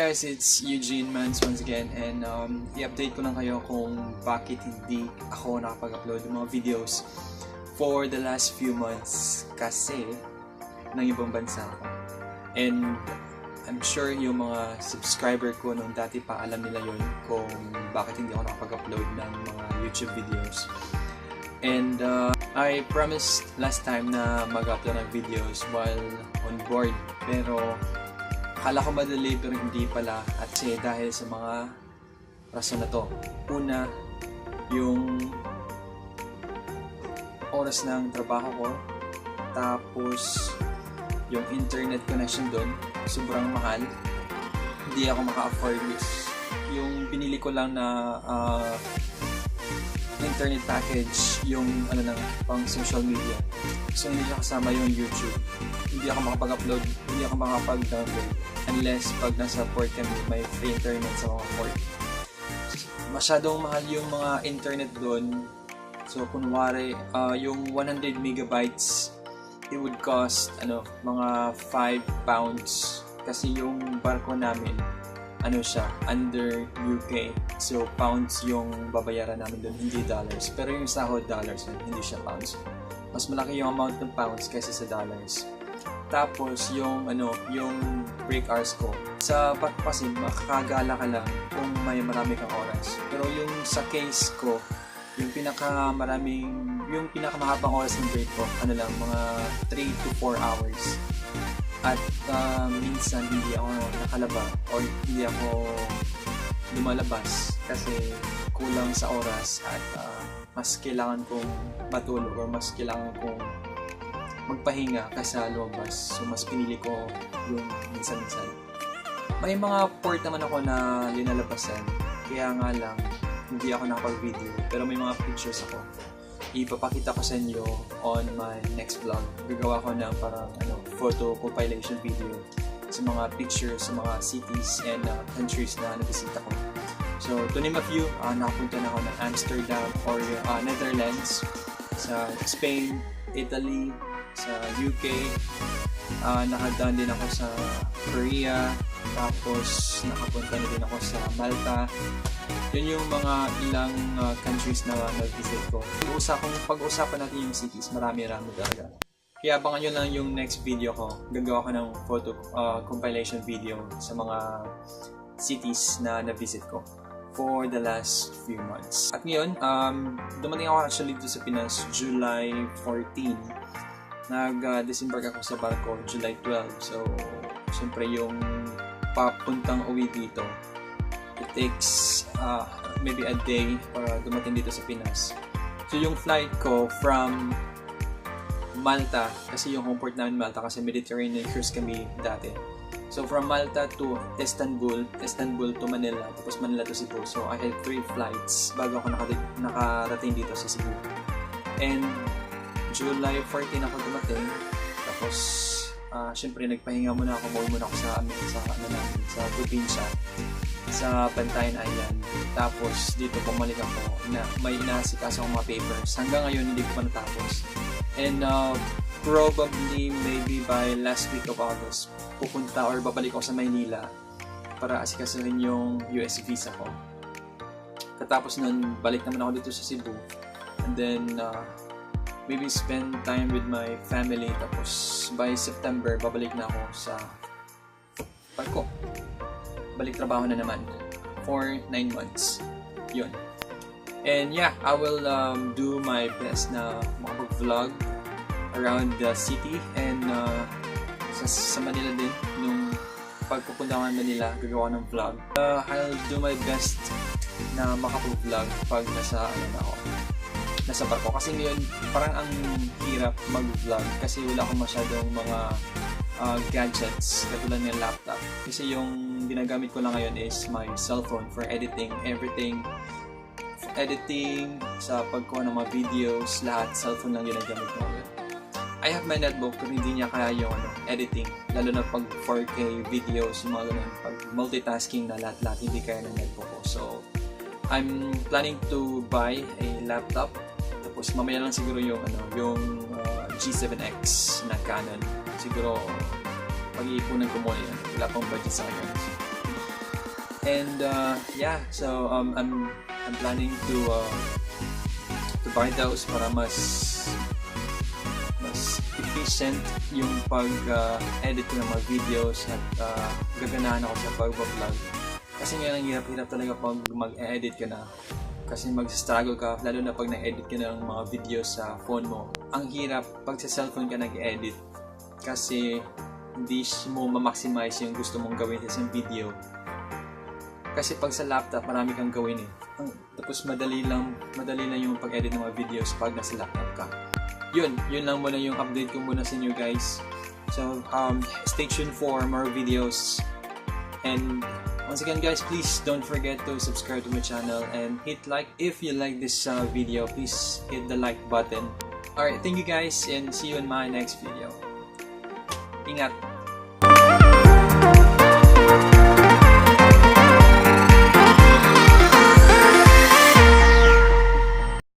Guys, it's Eugene Mans once again, and i-update ko lang kayo kung bakit hindi ako nakapag-upload ng mga videos for the last few months kasi nang ibang bansa ako. And I'm sure yung mga subscriber ko nung dati pa alam nila yun kung bakit hindi ako nakapag-upload ng mga YouTube videos. And I promised last time na mag-upload ng videos while on board, pero akala ko madali pero hindi pala, at dahil sa mga rason na to. Una, yung oras ng trabaho ko, tapos yung internet connection doon sobrang mahal, hindi ako maka-afford yung binili ko lang na internet package, yung pang social media. So hindi siya kasama yung YouTube. Hindi ako makapag-upload, hindi ako makapag-download unless pag nasa port kami, may free internet sa mga port. Masyadong mahal yung mga internet doon. So kunwari, yung 100 megabytes, it would cost mga 5 pounds. Kasi yung barko namin, siya, under UK. So pounds yung babayaran namin doon, hindi dollars. Pero yung sahod dollars, hindi siya pounds. Mas malaki yung amount ng pounds kaysa sa dollars. Tapos yung break hours ko. Sa barko kasi makakagala ka lang kung may marami kang oras. Pero yung sa case ko, yung pinakamahabang oras ng break ko, mga 3 to 4 hours. At minsan hindi ako nakalaba or hindi ako lumalabas kasi kulang sa oras at mas kailangan kong matulog or mas kailangan kong magpahinga kaysa lumabas. So mas pinili ko yung minsan-minsan. May mga port naman ako na linalabasan, kaya nga lang hindi ako nakapag-video, pero may mga pictures ako. Ipapakita ko sa inyo on my next vlog. Gagawa ko ng parang photo compilation video sa mga pictures sa mga cities and countries na nabisita ko. So to name a few, nakapunta na ako ng Amsterdam or Netherlands, sa Spain, Italy, sa UK, nakadaan din ako sa Korea, tapos nakapunta na din ako sa Malta. Yun yung mga ilang countries na nag-visit ko. Pag-usapan natin yung cities, marami talaga. Kaya abangan nyo lang yung next video ko. Gagawa ko ng photo compilation video sa mga cities na na-visit ko for the last few months. At ngayon, dumating ako actually dito sa Pinas July 14. Nag-disembark ako sa barko July 12. So, siyempre yung papuntang uwi dito, it takes maybe a day para dumating dito sa Pinas. So yung flight ko from Malta, kasi yung home port namin Malta, kasi Mediterranean cruise kami dati. So from Malta to Istanbul to Manila, tapos Manila to Cebu. So I had 3 flights bago ako nakarating dito sa Cebu. And July 14 ako dumating, tapos syempre nagpahinga muna ako, muna ako sa probinsya, sa Bantayan Island. Tapos dito bumalik ako na may inaasikaso akong mga papers. Hanggang ngayon hindi ko pa natapos. And probably maybe by last week of August, pupunta or babalik ako sa Maynila para asikasuhin yung US visa ko. Katapos nun, balik naman ako dito sa Cebu. And then maybe spend time with my family. Tapos by September, babalik na ako sa barko. Balik trabaho na naman for 9 months. Yun. And yeah, I will do my best na makapag-vlog around the city and sa Manila din. Nung pagpupunta ko ng Manila, gagawa ng vlog. I'll do my best na makapag-vlog pag nasa barko. Kasi ngayon, parang ang hirap mag-vlog kasi wala akong masyadong mga gadgets katulad ng laptop. Kasi yung ginagamit ko lang ngayon is my cellphone for editing, everything. Editing, sa pagkuha ng mga videos, lahat cellphone lang ginagamit ko ngayon. I have my netbook pero hindi niya kaya yung editing, lalo na pag 4K videos, yung mga ganun, pag multitasking na lahat hindi kaya ng netbook ko. So I'm planning to buy a laptop, tapos mamaya lang siguro yung G7X na Canon. Siguro pag-iipunan ko muna yun. Wala pang budget sa ngayon. And yeah, so I'm planning to buy those para mas efficient yung pag-edit ko ng mga videos at gaganahan ako sa pag-vlog. Kasi ngayon ang hirap-hirap talaga pag mag-edit ka na. Kasi mag-struggle ka, lalo na pag na-edit ka ng mga videos sa phone mo. Ang hirap pag sa cellphone ka nag-edit kasi hindi mo ma-maximize yung gusto mong gawin sa isang video. Kasi pag sa laptop, marami kang gawin eh. Tapos madali lang yung pag-edit ng mga videos pag nasa laptop ka. Yun lang muna yung update ko muna sa inyo guys. So, stay tuned for more videos. And once again guys, please don't forget to subscribe to my channel and hit like. If you like this video, please hit the like button. Alright, thank you guys and see you in my next video. Ingat!